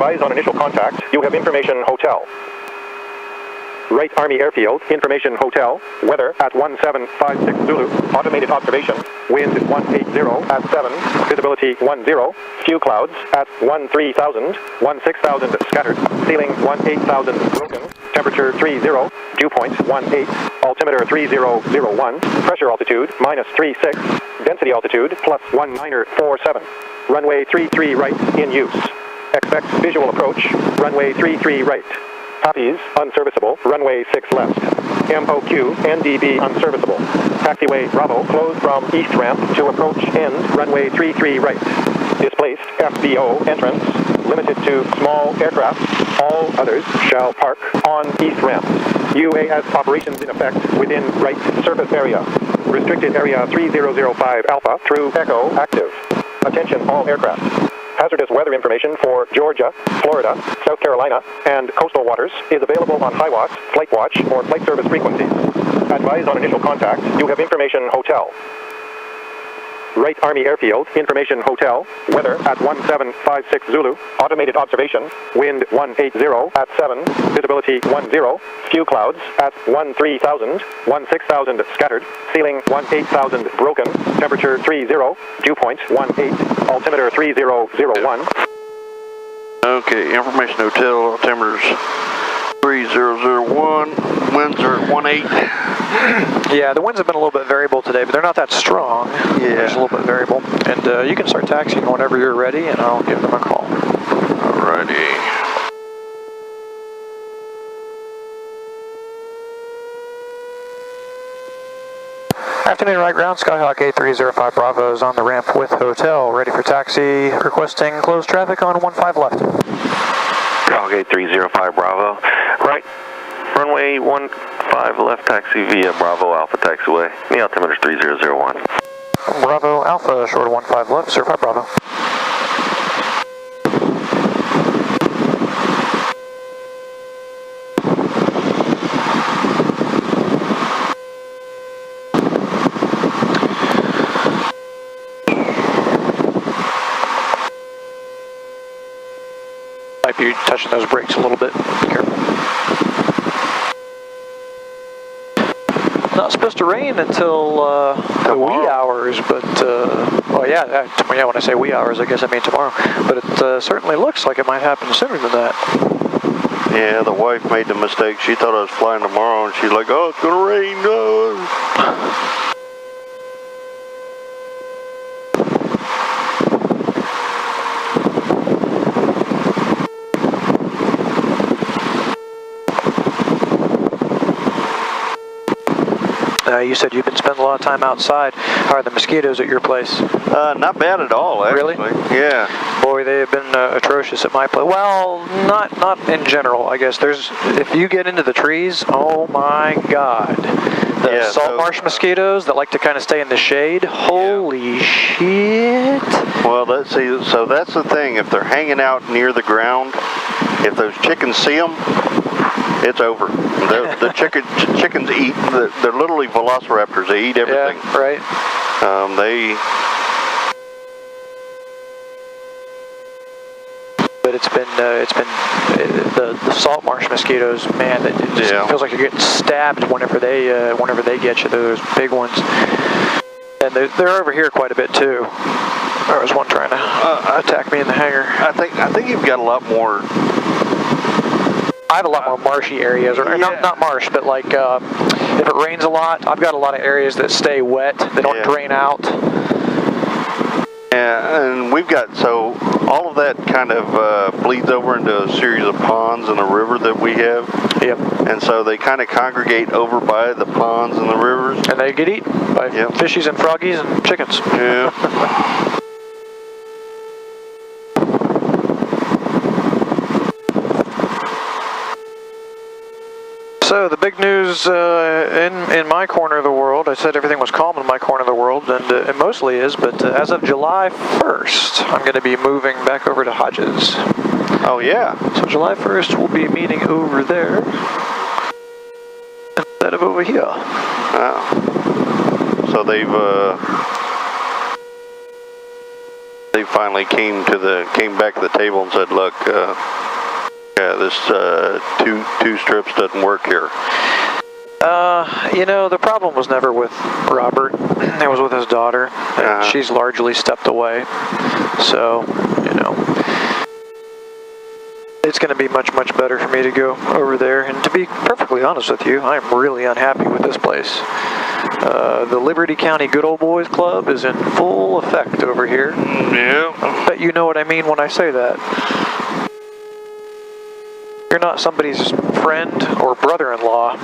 Advise on initial contact. You have information hotel. Wright Army Airfield, information hotel. Weather at 1756 Zulu. Automated observation. Wind 180 at 7. Visibility 10. Few clouds at 13,000. 16,000 scattered. Ceiling 18,000 broken. Temperature 30. Dew point 18. Altimeter 3001. Pressure altitude -36. Density altitude +1947. Runway 33 right in use. Expect visual approach. Runway 33 right. Copies, unserviceable, runway 6 left. MOQ, NDB, unserviceable. Taxiway Bravo, closed from east ramp to approach end, runway 33 right. Displaced, FBO, entrance, limited to small aircraft. All others shall park on east ramp. UAS operations in effect within right surface area. Restricted area 3005 Alpha through Echo active. Attention all aircraft. Hazardous weather information for Georgia, Florida, South Carolina, and coastal waters is available on HiWATS, Flight Watch, or Flight Service frequencies. Advise on initial contact. You have information hotel. Wright Army Airfield, information hotel. Weather at 1756 Zulu. Automated observation. Wind 180 at 7. Visibility 10. Few clouds at 13,000. 16,000 scattered. Ceiling 18,000 broken. Temperature 30. Dew point 18. Altimeter 3001. Okay, information hotel. Altimeter's 3001. Winds are at 18. Yeah, the winds have been a little bit variable today, but they're not that strong. Yeah. It's a little bit variable. And you can start taxiing whenever you're ready, and I'll give them a call. Alrighty. Afternoon, right ground, Skyhawk 8305 Bravo is on the ramp with hotel, ready for taxi, requesting closed traffic on 15 left. Skyhawk 8305 Bravo, right, runway 15 left, taxi via Bravo Alpha taxiway, the altimeter is 3001. Bravo Alpha, short of 15 left, 05 Bravo. Might be touching those brakes a little bit. Be careful. Not supposed to rain until the wee hours, but well, yeah. When I say wee hours, I guess I mean tomorrow. But it certainly looks like it might happen sooner than that. Yeah, the wife made the mistake. She thought I was flying tomorrow, and she's like, "Oh, it's gonna rain." No. You said you've been spending a lot of time outside. How are the mosquitoes at your place? Not bad at all, actually. Really? Yeah. Boy, they have been atrocious at my place. Well, not in general, I guess. If you get into the trees, oh my God. The salt marsh mosquitoes that like to kind of stay in the shade. Holy shit. Well, so that's the thing. If they're hanging out near the ground, if those chickens see them, it's over. The chickens eat. They're literally velociraptors. They eat everything. Yeah, right. But it's been the salt marsh mosquitoes. Man, it just feels like you're getting stabbed whenever they get you. Those big ones, and they're over here quite a bit too. There was one trying to attack me in the hangar. I think you've got a lot more. I have a lot more marshy areas, or not marsh, but like if it rains a lot, I've got a lot of areas that stay wet. They don't drain out. Yeah, and we've got, so all of that kind of bleeds over into a series of ponds in the river that we have. Yep. And so they kind of congregate over by the ponds and the rivers. And they get eaten by fishies and froggies and chickens. Yeah. So the big news in my corner of the world, I said everything was calm in my corner of the world, and it mostly is, but as of July 1st, I'm going to be moving back over to Hodges. Oh, yeah. So July 1st, we'll be meeting over there instead of over here. Wow. So they've... they finally came back to the table and said, look, yeah, this two strips doesn't work here. You know, the problem was never with Robert. It was with his daughter. She's largely stepped away. So, you know, it's going to be much, much better for me to go over there. And to be perfectly honest with you, I'm really unhappy with this place. The Liberty County Good Old Boys Club is in full effect over here. Yeah. I bet you know what I mean when I say that. You're not somebody's friend or brother-in-law.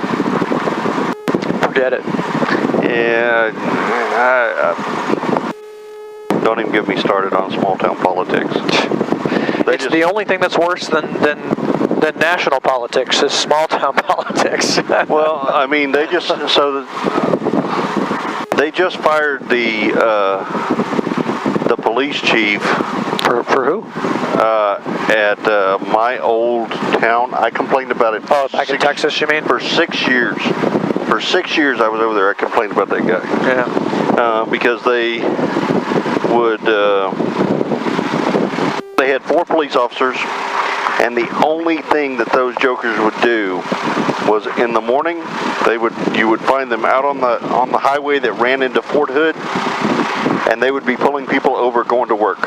Forget it. Yeah, don't even get me started on small-town politics. It's the only thing that's worse than national politics is small-town politics. Well, I mean, they just fired the police chief. For who? At my old town. I complained about it. Oh, back in Texas, you mean? For 6 years. For 6 years I was over there. I complained about that guy. Yeah. Because they would, they had 4 police officers, and the only thing that those jokers would do was in the morning, you would find them out on the highway that ran into Fort Hood, and they would be pulling people over going to work.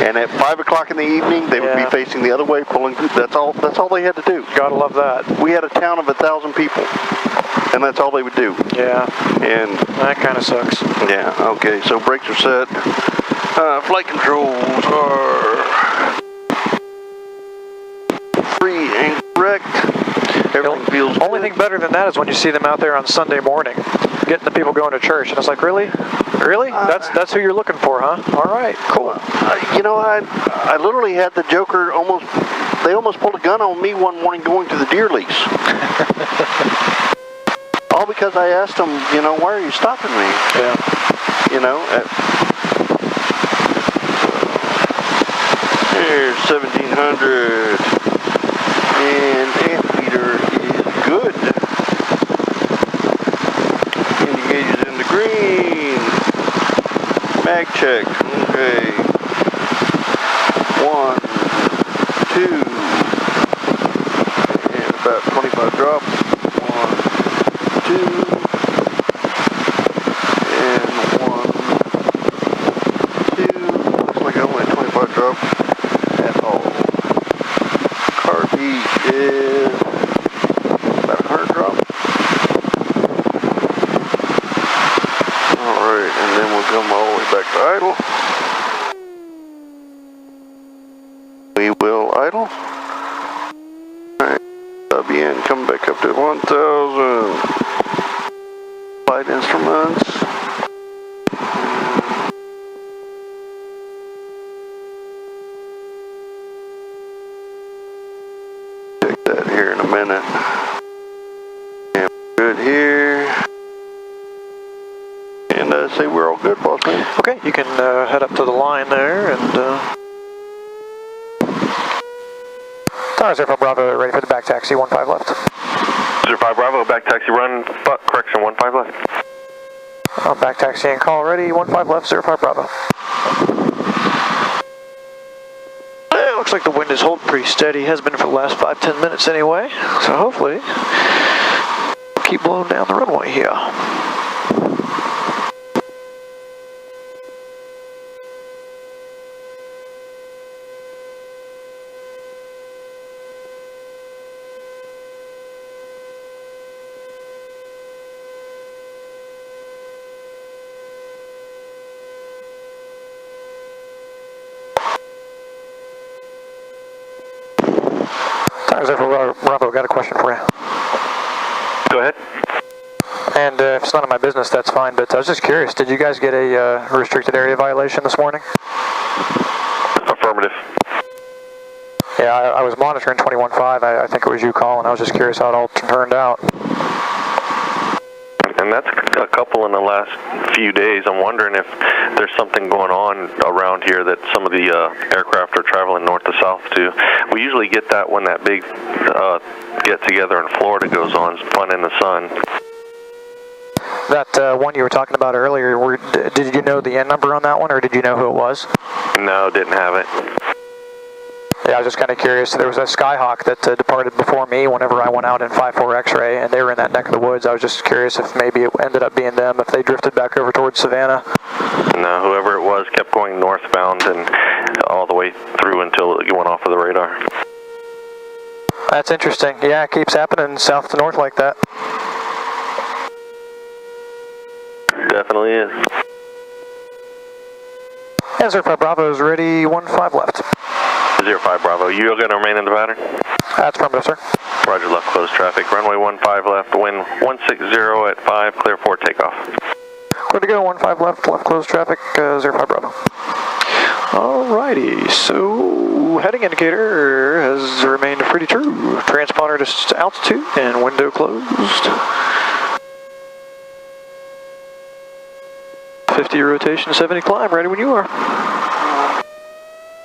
And at 5 o'clock in the evening, they would be facing the other way, pulling. That's all they had to do. Gotta love that. We had a town of 1,000 people, and that's all they would do. Yeah. And that kind of sucks. Yeah. Okay. So brakes are set. Flight controls are free and correct. Everything feels. Only thing better than that is when you see them out there on Sunday morning, getting the people going to church, and it's like, really? That's who you're looking for, huh? All right, cool. You know, I literally had the joker they almost pulled a gun on me one morning going to the deer lease. All because I asked them, you know, why are you stopping me? Yeah. You know. Here's 1700, and ammeter is good. Indicator's in the green. Mag check. Okay. 1, 2, and about 25 drop. 1, 2, and 1, 2. Looks like I only had 25 drop at all. Car heat is about 100 drop. Alright, and then we'll come all the way back to idle. We will idle. Alright, WN come back up to 1,000. Flight instruments. Check that here in a minute. And good here. And say we're all good, boss man. Okay, you can head up to the line there and. Tires are for Bravo, ready for the back taxi, 15 left. 05 Bravo, back taxi run, correction, 15 left. Back taxi and call ready, 15 left, 05 Bravo. It looks like the wind is holding pretty steady, has been for the last 5-10 minutes anyway, so hopefully we'll keep blowing down the runway here. Bravo, got a question for you. Go ahead. And if it's none of my business, that's fine, but I was just curious, did you guys get a restricted area violation this morning? Affirmative. Yeah, I was monitoring 21.5. I think it was you calling. I was just curious how it all turned out. And that's a couple in the last few days. I'm wondering if there's something going on around here that some of the aircraft are traveling north to south to. We usually get that when that big get-together in Florida goes on, Fun in the Sun. That one you were talking about earlier, did you know the end number on that one, or did you know who it was? No, didn't have it. Yeah, I was just kind of curious. There was a Skyhawk that departed before me whenever I went out in 5-4 X-ray, and they were in that neck of the woods. I was just curious if maybe it ended up being them, if they drifted back over towards Savannah. No, whoever it was kept going northbound and all the way through until it went off of the radar. That's interesting. Yeah, it keeps happening south to north like that. Definitely is. Yeah, 05 Bravo is ready, 15 left. 05 Bravo, you're going to remain in the pattern? That's affirmative, sir. Roger, left close traffic. Runway 15 left, wind 160 at 5, clear for takeoff. Good to go, 15 left, left close traffic, 05 Bravo. Alrighty, so heading indicator has remained pretty true. Transponder to altitude and window closed. 50 rotation, 70 climb, ready when you are.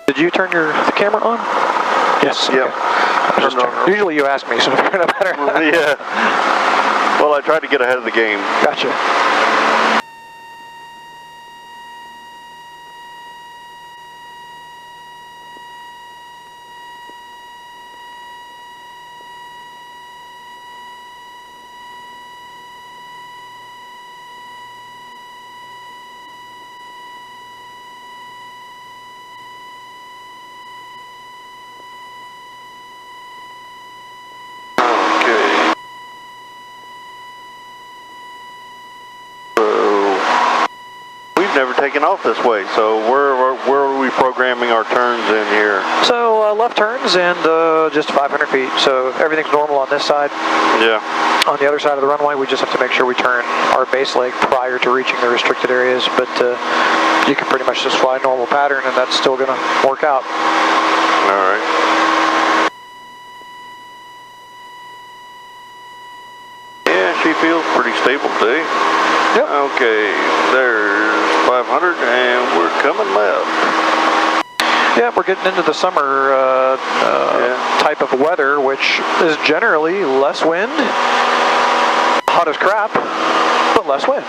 Did you turn the camera on? Yes. Yep. Okay. Usually you ask me, so if you're not better. Yeah. Well, I tried to get ahead of the game. Gotcha. Never taken off this way, so where are we programming our turns in here? So left turns and just 500 feet, so everything's normal on this side. Yeah. On the other side of the runway, we just have to make sure we turn our base leg prior to reaching the restricted areas, but you can pretty much just fly normal pattern and that's still going to work out. All right. Yeah, she feels pretty stable today. Yep. Okay, there's 500 and we're coming left. Yeah, we're getting into the summer type of weather, which is generally less wind, hot as crap, but less wind.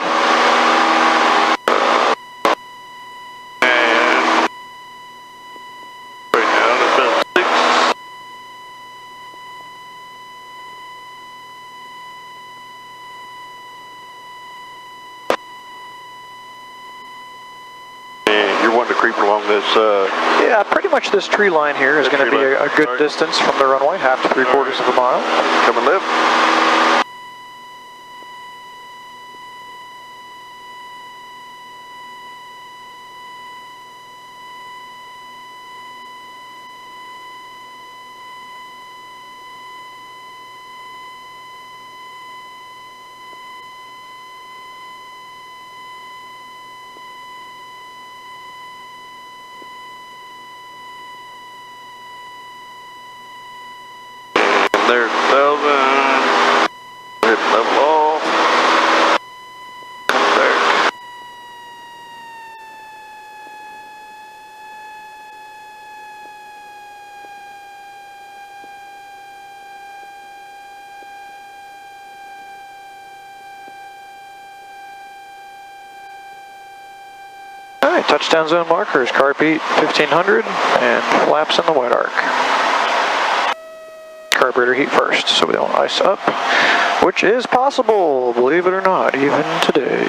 And right now it's about 6. To creep along this yeah, pretty much this tree line here is going to be a good distance from the runway, 1/2 to 3/4 of a mile. Coming left. There's 1,000. Hit level off. There. All right, touchdown zone markers, carb 1500 and flaps in the wet arc. Carburetor heat first, so we don't ice up, which is possible, believe it or not, even today.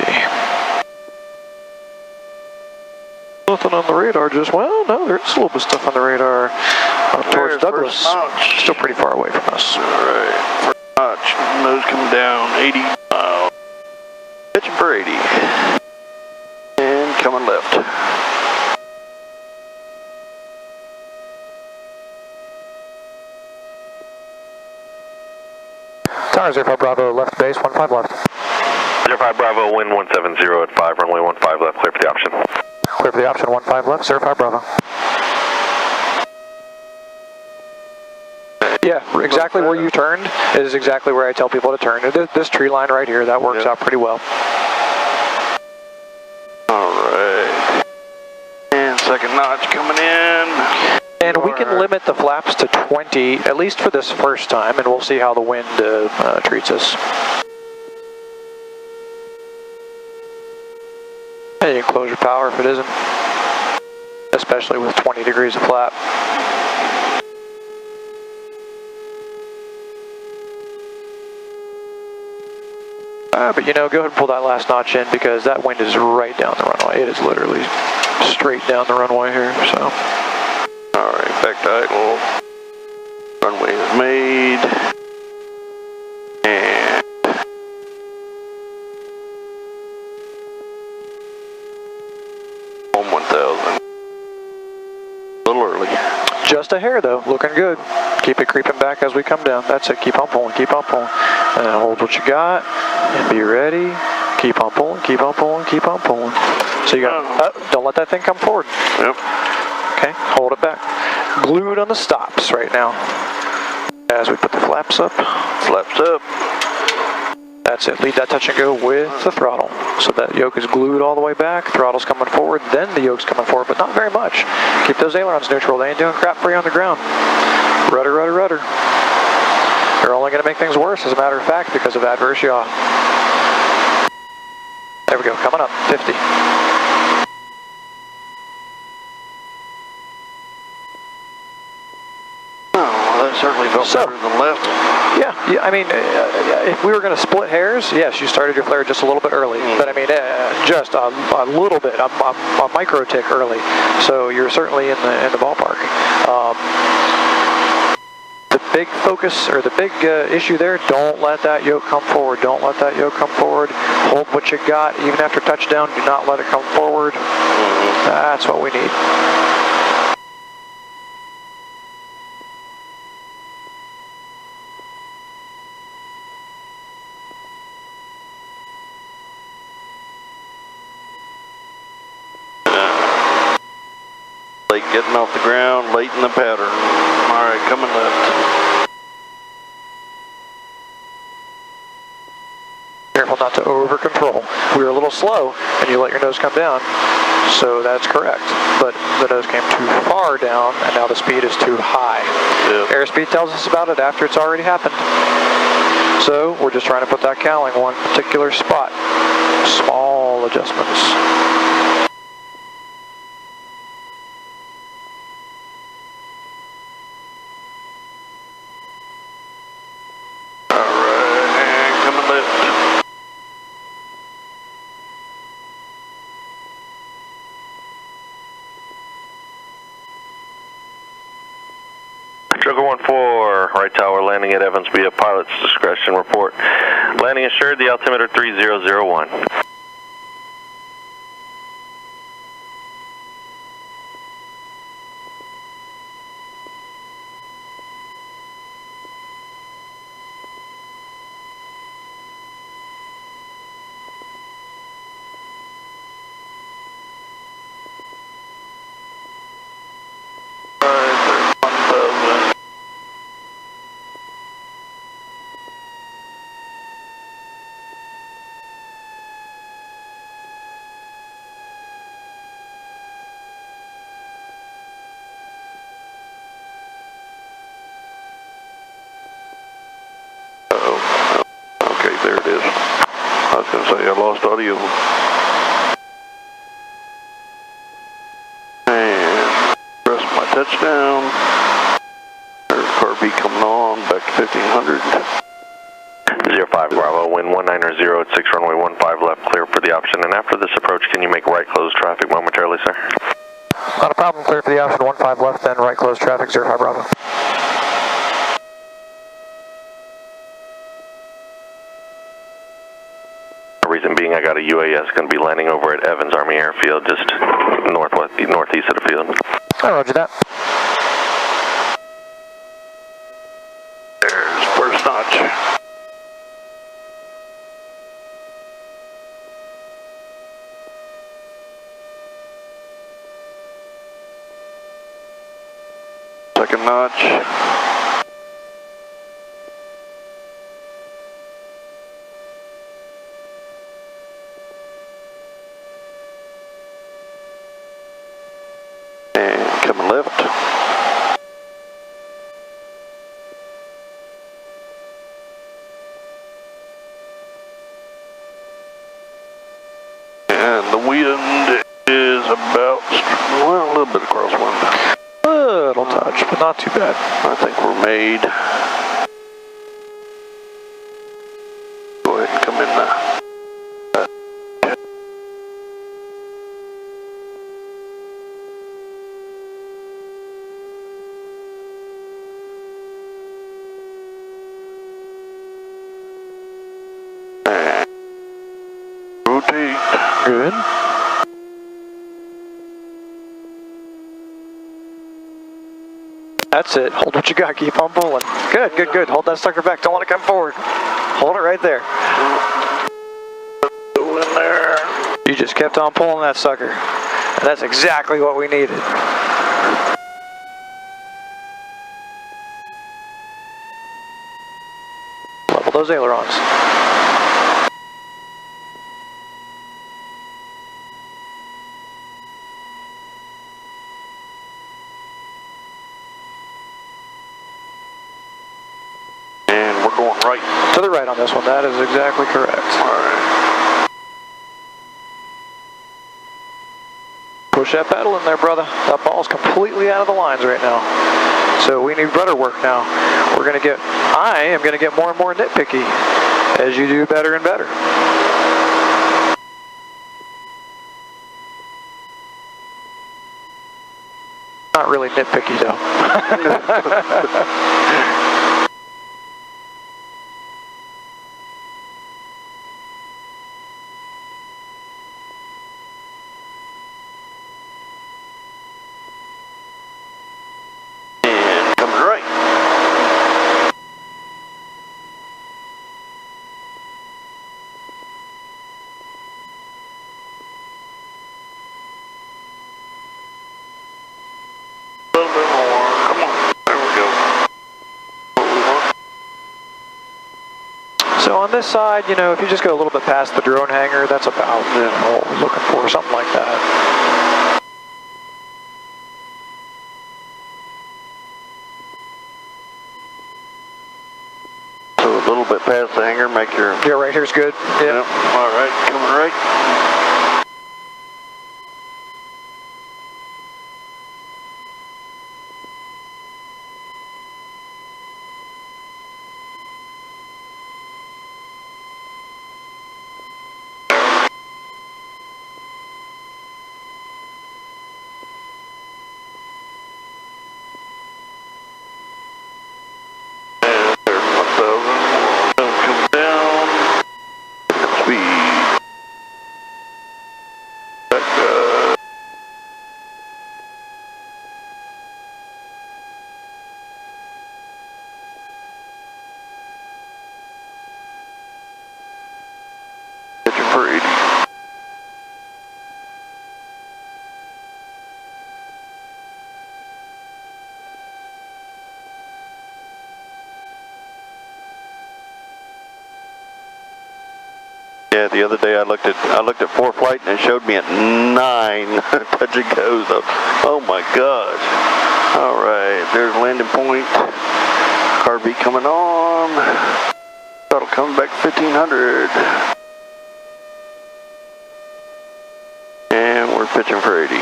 Nothing on the radar, just, well, no, there's a little bit of stuff on the radar up towards Douglas. Still pretty far away from us. All right, first notch, nose coming down, 80 miles. Pitching for 80. And coming left. Tower 05 Bravo, left base, 15 left. 05 Bravo, wind 170 at 5, runway 15 left, clear for the option. Clear for the option, 15 left, 05 Bravo. Yeah, exactly where you turned is exactly where I tell people to turn. This tree line right here, that works out pretty well. Alright. And second notch coming in. And we can limit the flaps to 20, at least for this first time, and we'll see how the wind treats us. you can close your power if it isn't, especially with 20 degrees of flap. But you know, go ahead and pull that last notch in because that wind is right down the runway. It is literally straight down the runway here, so. All right, back to idle. Runway is made. And on 1,000. A little early. Just a hair though, looking good. Keep it creeping back as we come down. That's it, keep on pulling, keep on pulling. And then hold what you got, and be ready. Keep on pulling, keep on pulling, keep on pulling. So you got, don't let that thing come forward. Yep. Okay, hold it back. Glued on the stops right now. As we put the flaps up. Flaps up. That's it, lead that touch and go with the throttle. So that yoke is glued all the way back, throttle's coming forward, then the yoke's coming forward, but not very much. Keep those ailerons neutral, they ain't doing crap for you on the ground. Rudder, rudder, rudder. You're only going to make things worse, as a matter of fact, because of adverse yaw. There we go, coming up, 50. Oh, that certainly felt better than left. Yeah, I mean, if we were going to split hairs, yes, you started your flare just a little bit early. But I mean, just a little bit, a micro tick early. So you're certainly in the ballpark. The big focus, or the big issue there, don't let that yoke come forward. Don't let that yoke come forward. Hold what you got, even after touchdown. Do not let it come forward. That's what we need. Late getting off the ground, late in the pattern. All right, coming left. Careful not to over control. We were a little slow, and you let your nose come down, so that's correct. But the nose came too far down, and now the speed is too high. Yep. Airspeed tells us about it after it's already happened. So we're just trying to put that cowling one particular spot. Small adjustments. Sugar 14, right tower landing at Evans via pilot's discretion report. Landing assured, the altimeter 3001. There it is. I was going to say I lost audio. And press my touchdown. There's car B coming on, back to 1500. 05 Bravo, wind 190 at 6 runway 15 left, clear for the option. And after this approach, can you make right close traffic momentarily, sir? Not a problem, clear for the option 15 left, then right close traffic 05 Bravo. Reason being, I got a UAS going to be landing over at Evans Army Airfield, just northeast of the field. I roger that. There's first notch. Second notch. Coming left. And the wind is about, well, a little bit of crosswind. Little touch, but not too bad. I think we're made. Go ahead and come in now. Rotate. Good. That's it. Hold what you got. Keep on pulling. Good, good, good. Hold that sucker back. Don't let it come forward. Hold it right there. Go in there. You just kept on pulling that sucker. And that's exactly what we needed. Level those ailerons. Going right. To the right on this one. That is exactly correct. All right. Push that pedal in there, brother. That ball's completely out of the lines right now. So we need rudder work now. I am going to get more and more nitpicky as you do better and better. Not really nitpicky though. So on this side, you know, if you just go a little bit past the drone hangar, that's about, you know, what we're looking for, something like that. So a little bit past the hangar, make your... Yeah, right here's good. Yep. All right, coming right. Yeah, the other day I looked at 4Flight and it showed me at 9 touch and goes. Oh my gosh! All right, there's landing point. Car beat coming on. That'll come back 1500. And we're pitching for 80.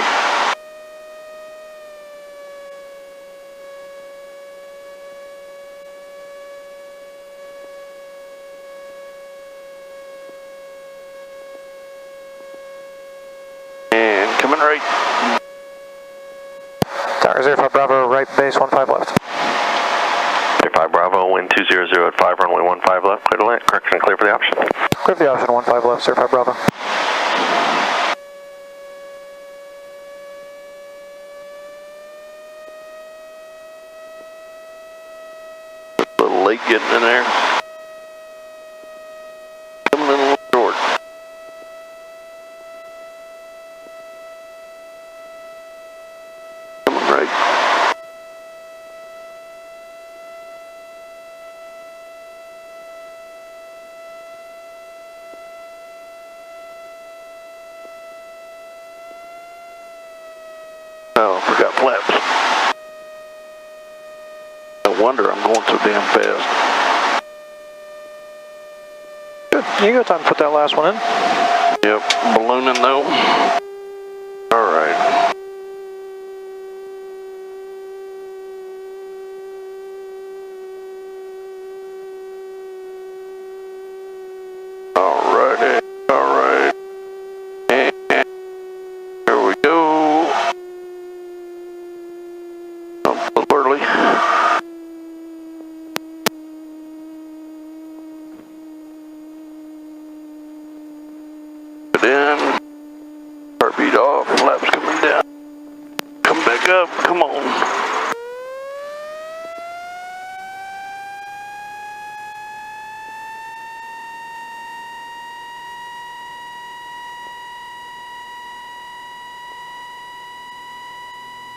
Coming right. Tower 05 Bravo, right base 15 left. 05 Bravo, wind 200 at 5, runway 15 left, clear to land, correction clear for the option. Clear for the option, 15 left, 05 Bravo. A little late getting in there. Coming in a little short. Oh, forgot flaps. No wonder I'm going so damn fast. Good. You got time to put that last one in. Yep, ballooning though. All right. All righty. All right. And here we go. A little early. In, heartbeat off, flaps coming down. Come back up, come on.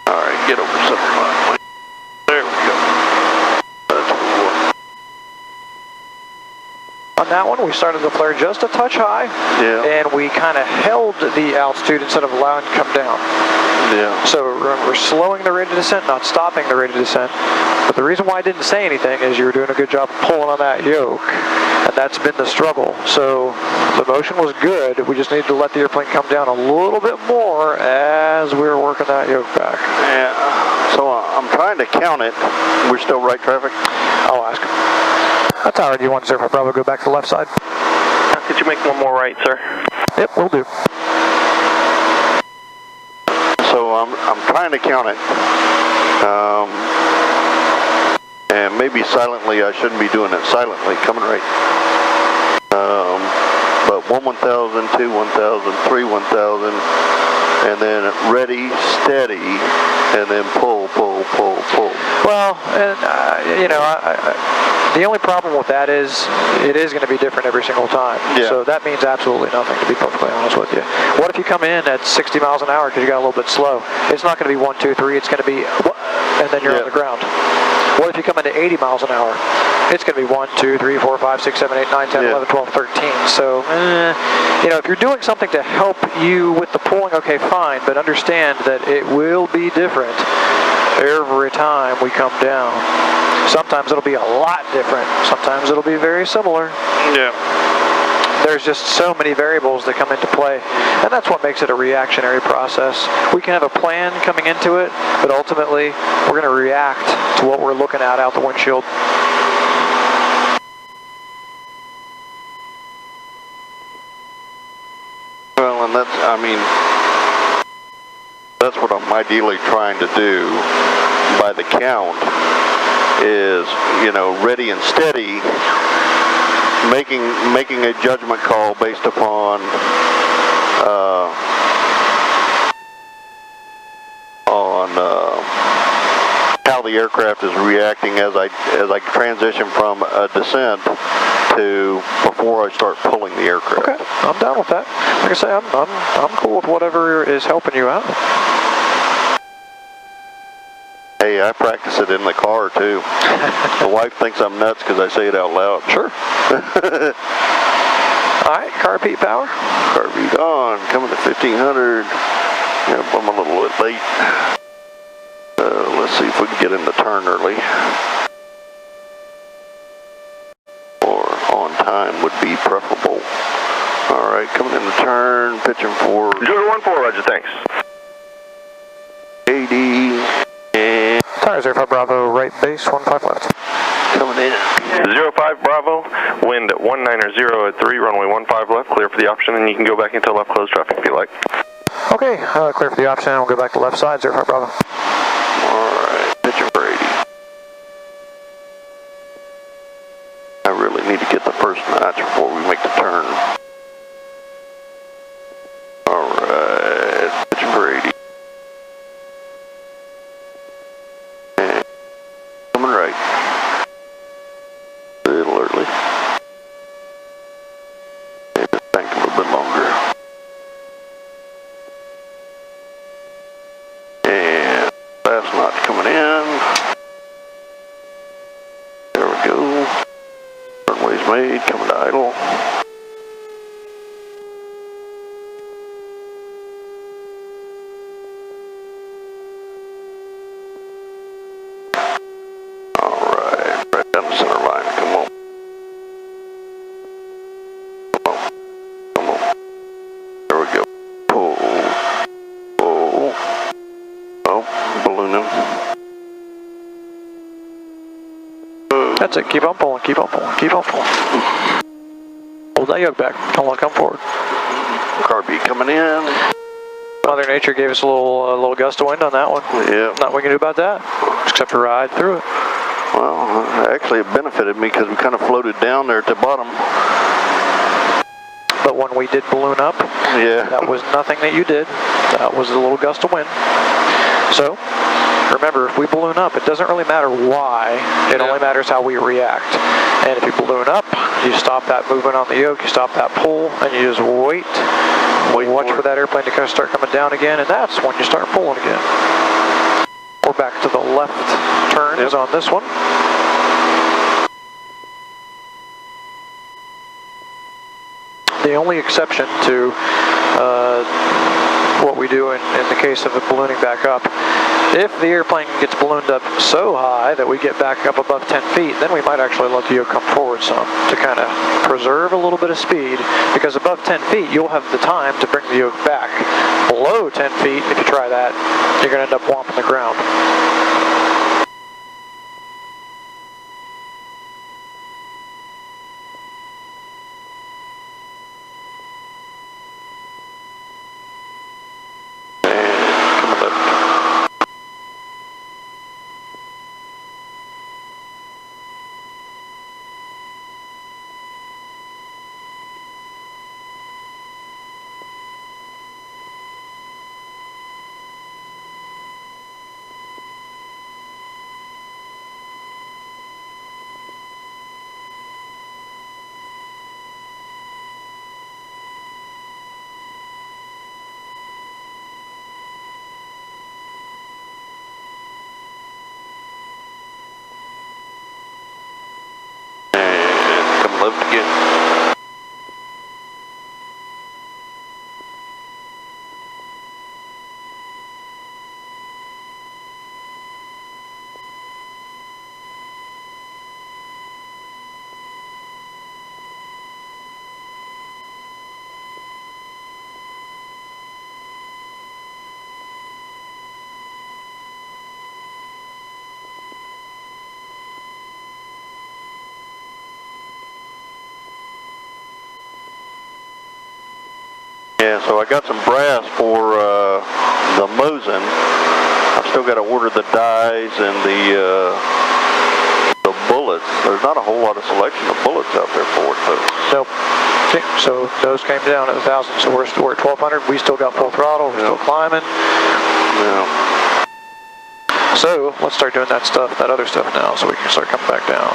All right, get over center line. There we go. That's what we want. On that one, we started the flare just a touch high, and we kind of held the altitude instead of allowing it to come down. Yeah. So remember, slowing the rate of descent, not stopping the rate of descent. But the reason why I didn't say anything is you were doing a good job of pulling on that yoke, and that's been the struggle. So the motion was good. We just needed to let the airplane come down a little bit more as we were working that yoke back. Yeah. So I'm trying to count it. We're still right traffic? I'll ask. That's all right. You want to, sir? I'll probably go back to the left side. Could you make one more right, sir? Yep, will do. So I'm trying to count it. And maybe silently, I shouldn't be doing it silently, coming right. But 1 1000, 2 1000, 3 1000, and then ready, steady, and then pull, pull, pull, pull. Well, and you know, the only problem with that is it is going to be different every single time. Yeah. So that means absolutely nothing, to be perfectly honest with you. What if you come in at 60 miles an hour because you got a little bit slow? It's not going to be 1, 2, 3. It's going to be, and then you're on the ground. What if you come in at 80 miles an hour? It's going to be 1, 2, 3, 4, 5, 6, 7, 8, 9, 10, 11, 12, 13. So, you know, if you're doing something to help you with the pulling, okay, fine. But understand that it will be different every time we come down. Sometimes it'll be a lot different. Sometimes it'll be very similar. Yeah. There's just so many variables that come into play, and that's what makes it a reactionary process. We can have a plan coming into it, but ultimately we're going to react to what we're looking at out the windshield. Well, and that's, I mean, that's what I'm ideally trying to do by the count is, you know, ready and steady, making a judgment call based upon how the aircraft is reacting as I transition from a descent to before I start pulling the aircraft. Okay, I'm down with that. Like I say, I'm cool with whatever is helping you out. Hey, I practice it in the car too. The wife thinks I'm nuts because I say it out loud. Sure. All right, car beat power. Car beat on, coming to 1500. Yep, I'm a little bit late. Let's see if we can get in the turn early. Or on time would be preferable. All right, coming in the turn, pitching for 014, Roger, thanks. 80. And Tires there for Bravo, right base, 15 left. coming in. 05 Bravo, wind at 190 at 3, runway 15 left, clear for the option, and you can go back into left closed traffic if you like. Okay, clear for the option, we'll go back to left side, 05 Bravo. Alright, pitching for 80. I really need to get the first notch before we make the turn. Alright, pitching for 80. And coming right. A little early. Maybe bank a little bit longer. And last notch coming in. There we go. Runway's made, coming to idle. Alright, right down the center line, come on. Come on, come on. That's it. Keep on pulling. Keep on pulling. Keep on pulling. Hold that yoke back. Don't let it come forward. Car B coming in. Mother Nature gave us a little gust of wind on that one. Yeah. Not what we can do about that, except to ride through it. Well, actually it benefited me because we kind of floated down there at the bottom. But when we did balloon up, yeah, that was nothing that you did. That was a little gust of wind. So, remember, if we balloon up, it doesn't really matter why. It only matters how we react. And if you balloon up, you stop that movement on the yoke, you stop that pull, and you just wait. Watch for that airplane to kind of start coming down again, and that's when you start pulling again. We're back to the left turns on this one. The only exception to what we do in the case of it ballooning back up, if the airplane gets ballooned up so high that we get back up above 10 feet, then we might actually let the yoke come forward some to kind of preserve a little bit of speed, because above 10 feet you'll have the time to bring the yoke back. Below 10 feet, if you try that, you're going to end up whomping the ground. Left again. Yeah, so I got some brass for the Mosin. I've still got to order the dies and the bullets. There's not a whole lot of selection of bullets out there for it, though. Nope. Okay, so those came down at 1,000, so we're at 1,200. We still got full throttle. We're still climbing. Yeah. So let's start doing that other stuff now, so we can start coming back down.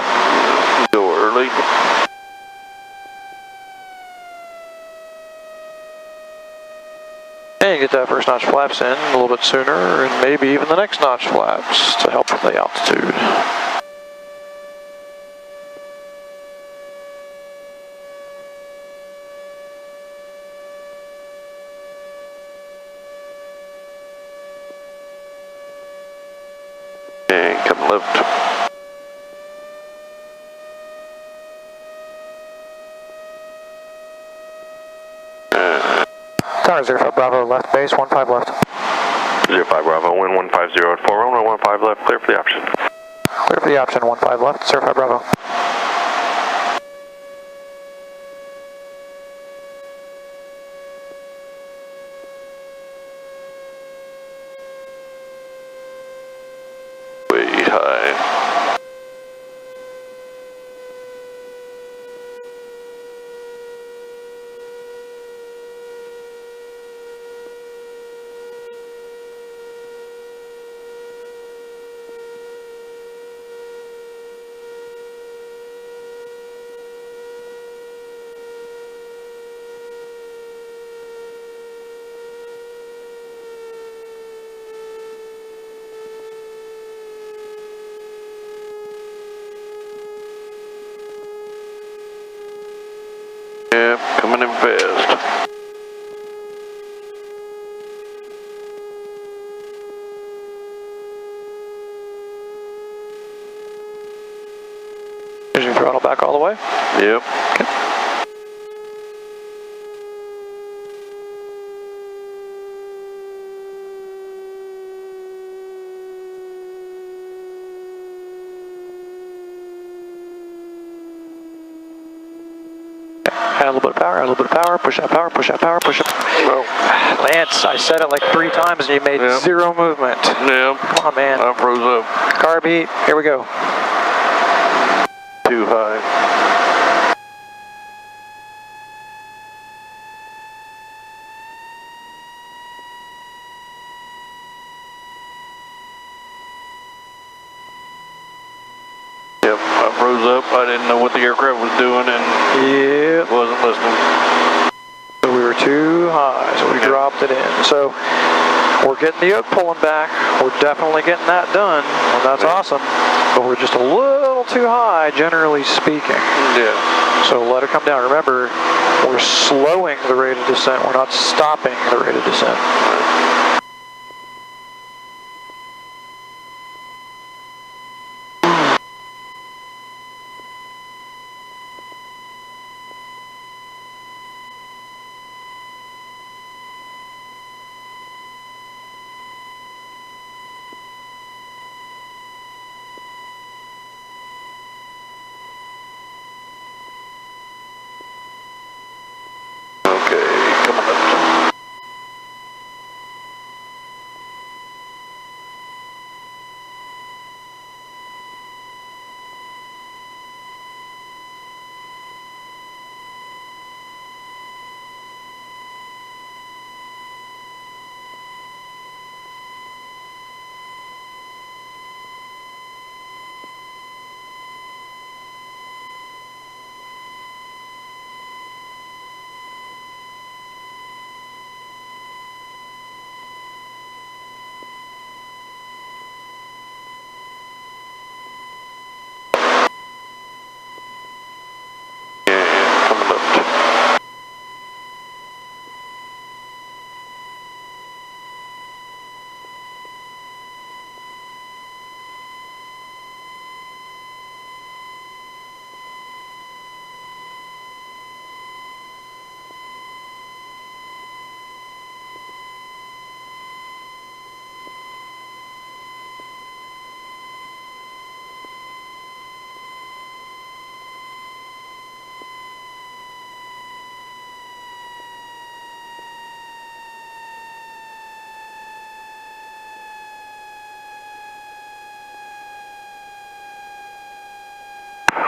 Go early. And get that first notch flaps in a little bit sooner, and maybe even the next notch flaps to help with the altitude. And come left. Tower 05 Bravo, left base, 15 left. 05 Bravo, wind 150 at 4, runway 15 left, clear for the option. Clear for the option, 15 left, 05 Bravo. Way high. Yeah, coming in fast. Is your throttle back all the way? Yep. Okay. Add a little bit of power, add a little bit of power, push that power, push that power, push it. Well, Lance, I said it like 3 times and you made zero movement. yeah. Come on, man. I froze up. Carb heat, here we go. Too high. Yep, I froze up. I didn't know what the aircraft was doing and wasn't listening. So we were too high, so we dropped it in. So we're getting the yoke pulling back. We're definitely getting that done. Well, that's awesome. But we're just a little too high, generally speaking. Yeah. So let it come down. Remember, we're slowing the rate of descent. We're not stopping the rate of descent.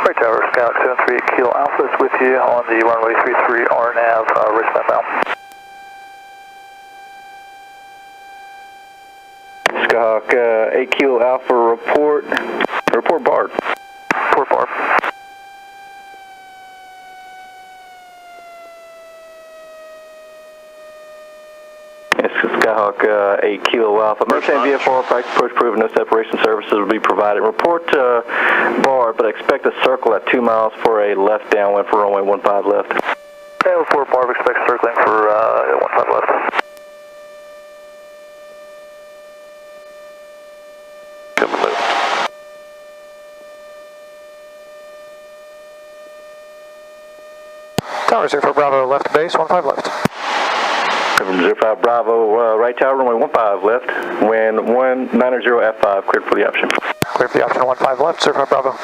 Right Tower, Scout 738 Kilo Alpha is with you on the runway 33 RNAV, Richmond bound. Skyhawk 8 Kilo Alpha report BART. Report BART. Skyhawk 8 Kilo Alpha. Maintain VFR practice approach proven, no separation services will be provided. Report to BART, but expect a circle at 2 miles for a left downwind for runway 15 left. Okay, report BART, expect circling for 15 left. Coming left. Tower 05 Bravo, left base, 15 left. From 05 Bravo, right tower, runway 15 left, wind 190 F5, cleared for the option. Clear for the option 15 left, 05 Bravo.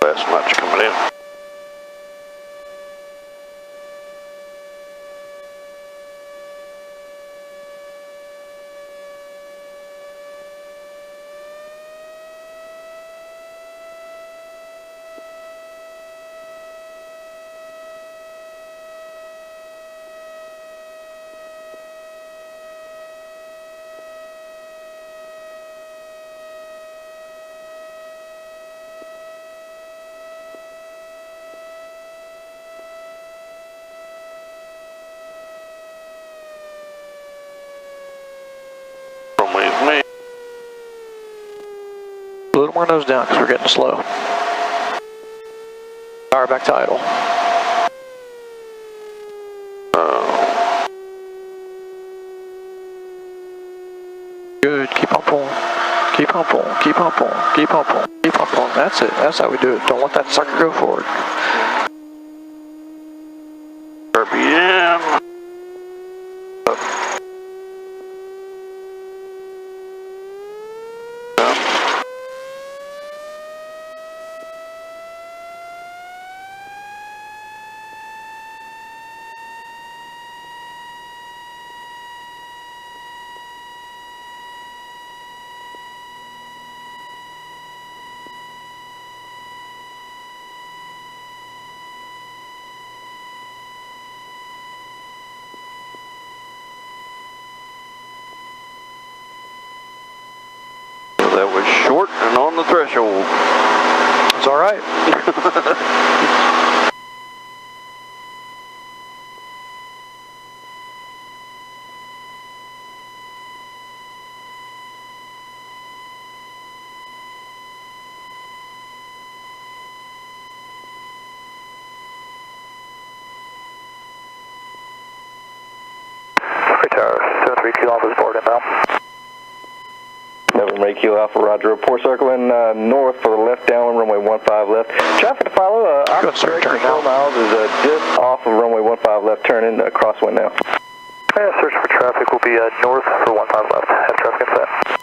Last much coming in. A little more nose down because we're getting slow. Power back to idle. Good, keep on pulling. Keep keep on pulling, keep on pulling, keep on pulling, keep on pulling. That's it. That's how we do it. Don't let that sucker go forward. RPM. That was short and on the threshold. It's all right. Tower, 73 Kilo Alpha is board inbound. November 8 Kilo Alpha, Roger. Report circling north for the left downwind, runway 15 left. Traffic to follow. Good, sir. Turn 4 miles is just off of runway 15 left, turning crosswind now. Search for traffic will be north for 15 left. Have traffic in sight.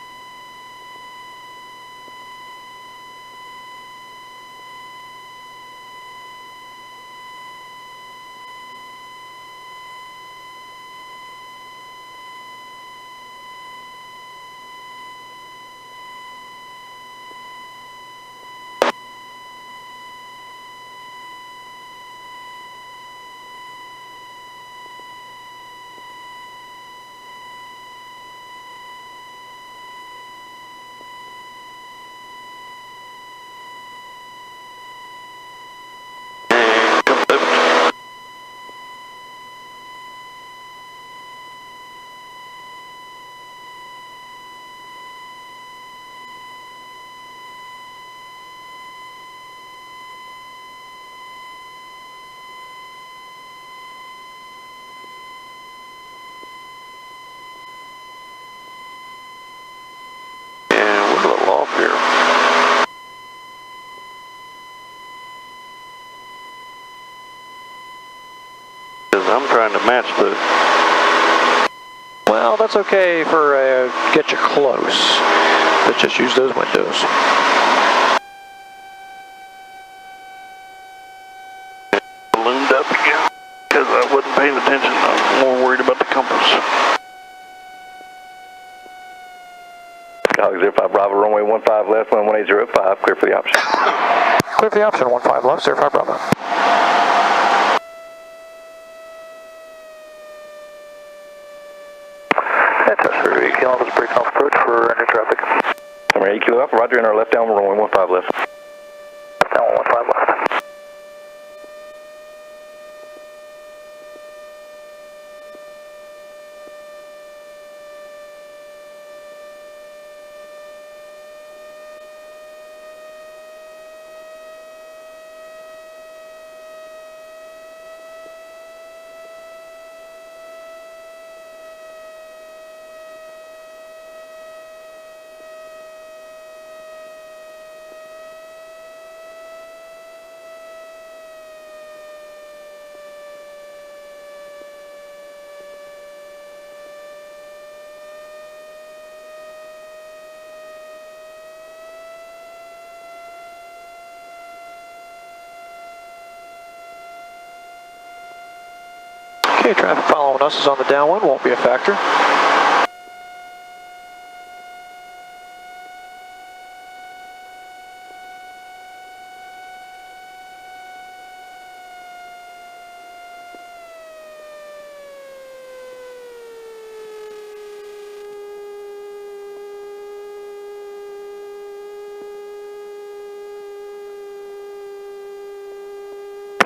I'm trying to match the... Well, that's okay for get you close. But just use those windows. Ballooned up again because I wasn't paying attention. I'm more worried about the compass. Galaxy 05 Bravo, runway 15 left, 18085, clear for the option. Clear for the option, 15 left, 05 Bravo. Break off approach for new traffic. Number 8 Kilo Alpha, Roger, enter left down, runway 15 left. Down 15 left. Okay, traffic following us is on the downwind, won't be a factor.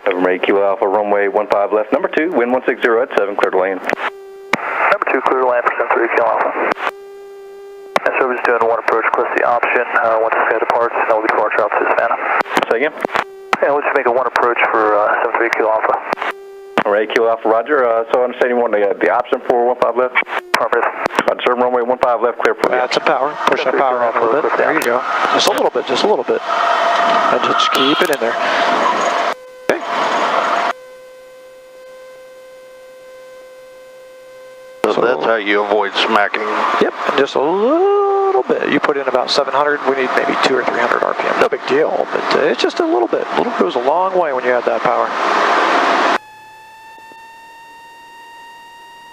November 8 Kilo Alpha, runway 15 left, number 2, wind 160 at 7, clear to land. Number 2, clear to land for 73 Kilo Alpha. And so we're just doing one approach plus the option. Once the sky departs, and then we'll be departure out to Savannah. Say again? Yeah, let's just make a one approach for 73 Kilo Alpha. Number 8 Kilo Alpha, Roger. So I understand you want the option for 15 left? Affirmative. Observe runway 15 left, clear for the Add some power. Push that power out a little bit. There you go. Just a little bit, just a little bit. And just keep it in there. Okay. So that's how you avoid smacking. Yep, and just a little bit. You put in about 700. We need maybe 200 or 300 RPM. No big deal, but it's just a little bit. A little goes a long way when you add that power.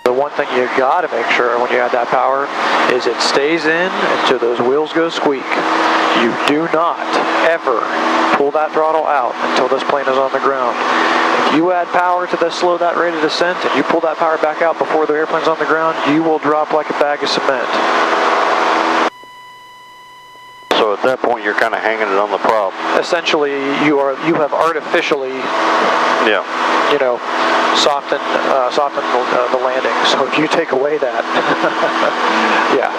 The one thing you gotta make sure when you add that power is it stays in until those wheels go squeak. You do not ever pull that throttle out until this plane is on the ground. If you add power to this slow that rate of descent and you pull that power back out before the airplane's on the ground, you will drop like a bag of cement. So at that point, you're kind of hanging it on the prop. Essentially, you have artificially, Yeah. you know, softened the landing. So if you take away that, yeah.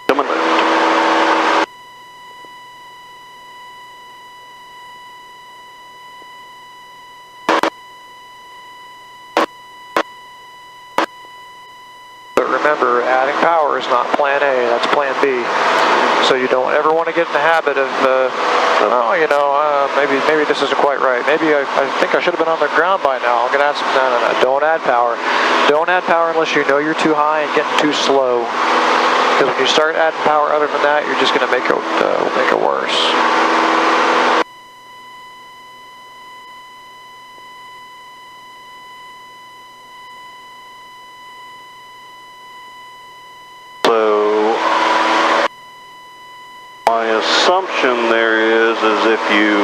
Coming left. But remember, adding power is not plan A, that's plan B. So you don't ever want to get in the habit of, oh, you know, maybe this isn't quite right. Maybe I think I should have been on the ground by now. I'm going to add some, no. Don't add power. Don't add power unless you know you're too high and getting too slow. Because when you start adding power other than that, you're just going to make it worse. So my assumption there is if you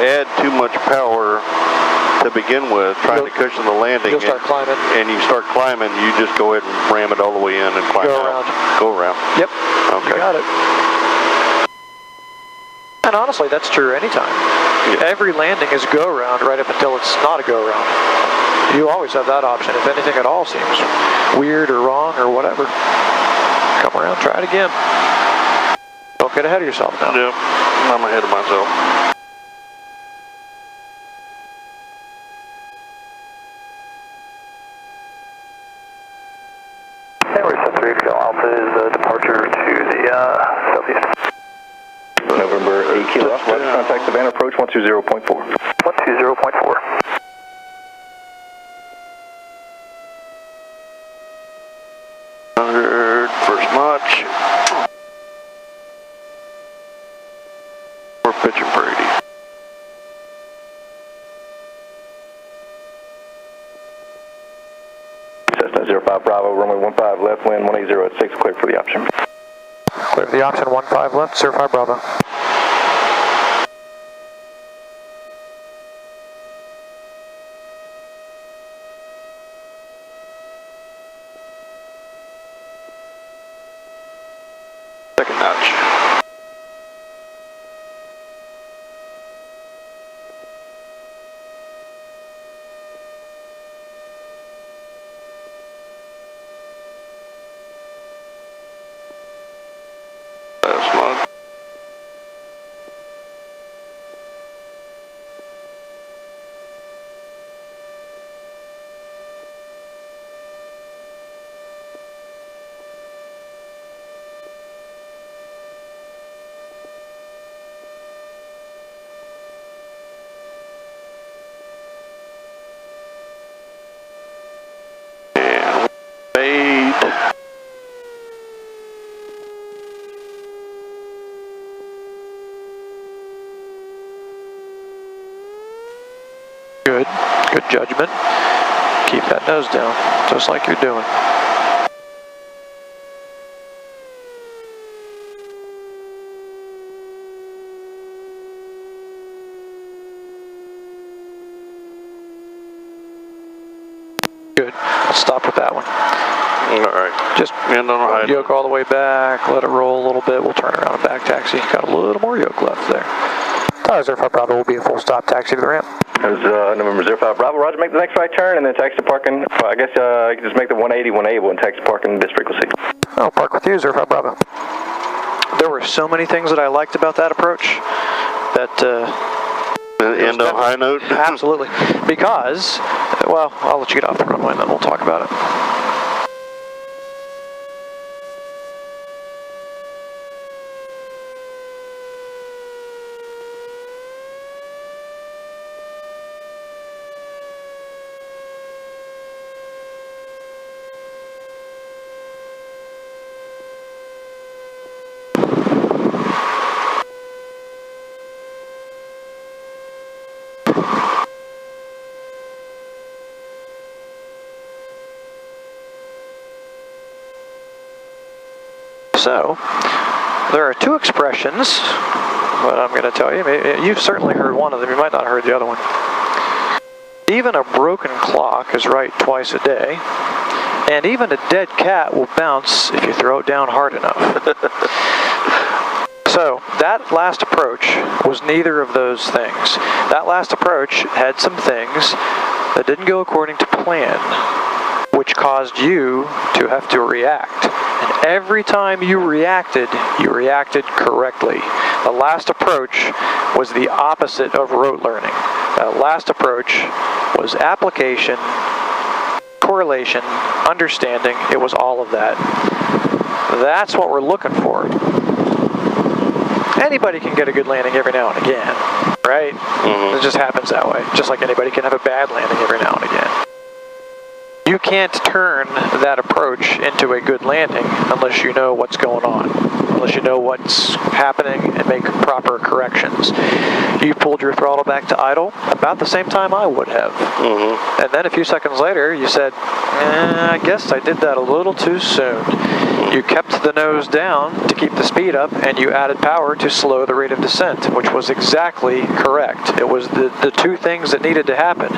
add too much power to begin with, trying to cushion the landing, You'll start climbing. and you start climbing, you just go ahead and ram it all the way in and climb Go out. around. Go around. Yep. Okay. You got it. And honestly, that's true anytime. Yeah. Every landing is go around right up until it's not a go around. You always have that option. If anything at all seems weird or wrong or whatever, come around, try it again. Don't get ahead of yourself now. Yep. I'm ahead of myself. Anyway, 73 Kilo Alpha is departure to the southeast. November 8 Kilo Alpha, contact the van approach 120.4. 120.4. First notch. We're pitching Brady. Cessna 05 Bravo, runway 15 left, wind 180 at 6, clear for the option. Clear the option 15 left, 05 Bravo. Second notch. Last notch. And wait. Good. Good judgment. Keep that nose down, just like you're doing. Good. Let's stop with that one. All right. Just yoke all the way back, let it roll a little bit. We'll turn around and back taxi. Got a little more yoke left there. Tower 05 Bravo will be a full stop taxi to the ramp. That was November 05 Bravo. Roger, make the next right turn and then taxi to parking. I guess you can just make the 180 when able and taxi parking this frequency. I'll park with you, 05 Bravo. There were so many things that I liked about that approach that... end on a high note? Absolutely. Because, well, I'll let you get off the runway and then we'll talk about it. So, there are two expressions, but I'm going to tell you, you've certainly heard one of them, you might not have heard the other one. Even a broken clock is right twice a day, and even a dead cat will bounce if you throw it down hard enough. So, that last approach was neither of those things. That last approach had some things that didn't go according to plan, which caused you to have to react. And every time you reacted correctly. The last approach was the opposite of rote learning. The last approach was application, correlation, understanding. It was all of that. That's what we're looking for. Anybody can get a good landing every now and again, right? Mm-hmm. It just happens that way. Just like anybody can have a bad landing every now and again. You can't turn that approach into a good landing unless you know what's going on, unless you know what's happening and make proper corrections. You pulled your throttle back to idle about the same time I would have. Mm-hmm. And then a few seconds later, you said, I guess I did that a little too soon. You kept the nose down to keep the speed up, and you added power to slow the rate of descent, which was exactly correct. It was the two things that needed to happen.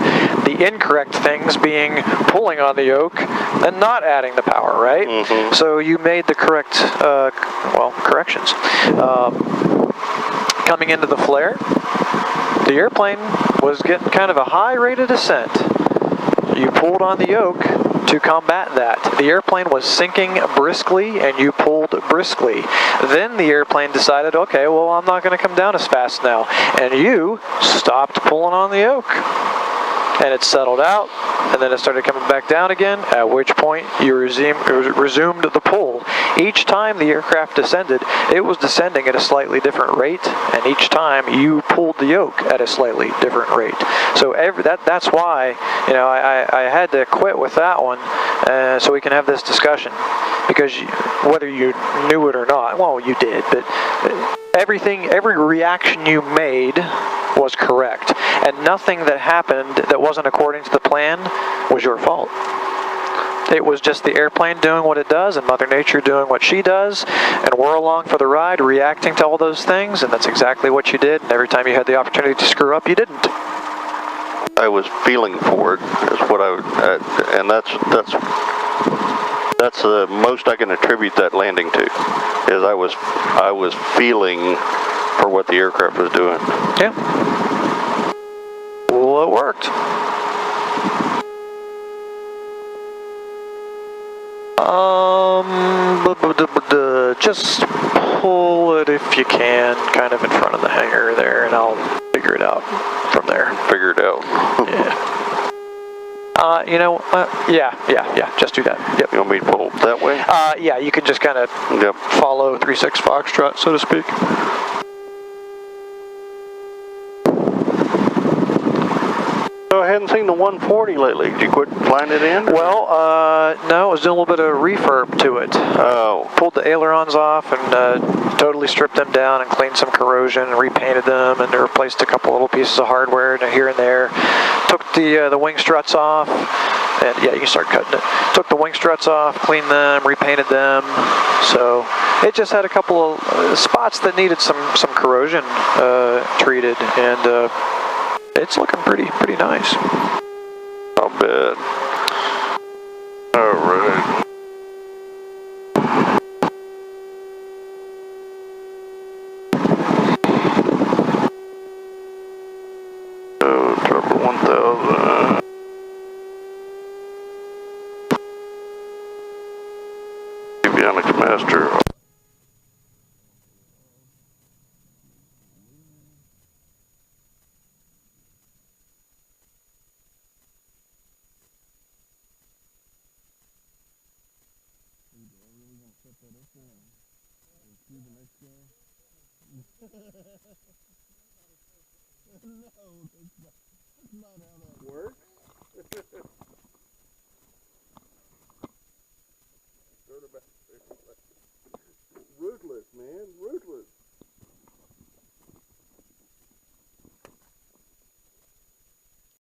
The incorrect things being pulling on the yoke and not adding the power, right? Mm-hmm. So you made the correct, corrections. Coming into the flare, the airplane was getting kind of a high rate of descent. You pulled on the yoke to combat that. The airplane was sinking briskly and you pulled briskly. Then the airplane decided, okay, well, I'm not going to come down as fast now. And you stopped pulling on the yoke. And it settled out, and then it started coming back down again, at which point you resumed the pull. Each time the aircraft descended, it was descending at a slightly different rate, and each time you pulled the yoke at a slightly different rate. So that's why, I had to quit with that one, so we can have this discussion. Because whether you knew it or not, well, you did, but every reaction you made was correct. And nothing that happened that wasn't according to the plan was your fault. It was just the airplane doing what it does and Mother Nature doing what she does, and we're along for the ride reacting to all those things, and that's exactly what you did, and every time you had the opportunity to screw up, you didn't. I was feeling for it, is what and that's the most I can attribute that landing to, is I was feeling for what the aircraft was doing. Yeah. Well, it worked. Just pull it if you can, kind of in front of the hangar there, and I'll figure it out from there. Figure it out. Yeah. Yeah, just do that. Yep. You want me to pull that way? Yeah, you can just kind of follow 36 Foxtrot, so to speak. So I hadn't seen the 140 lately. Did you quit flying it in? Well, no, it was doing a little bit of refurb to it. Oh. Pulled the ailerons off and totally stripped them down and cleaned some corrosion and repainted them and replaced a couple little pieces of hardware here and there. Took the wing struts off, and yeah, you can start cutting it. Took the wing struts off, cleaned them, repainted them. So it just had a couple of spots that needed some corrosion treated, and it's looking pretty nice. I'll bet. All right. Trouble 1000. Avionics Master. No, that's not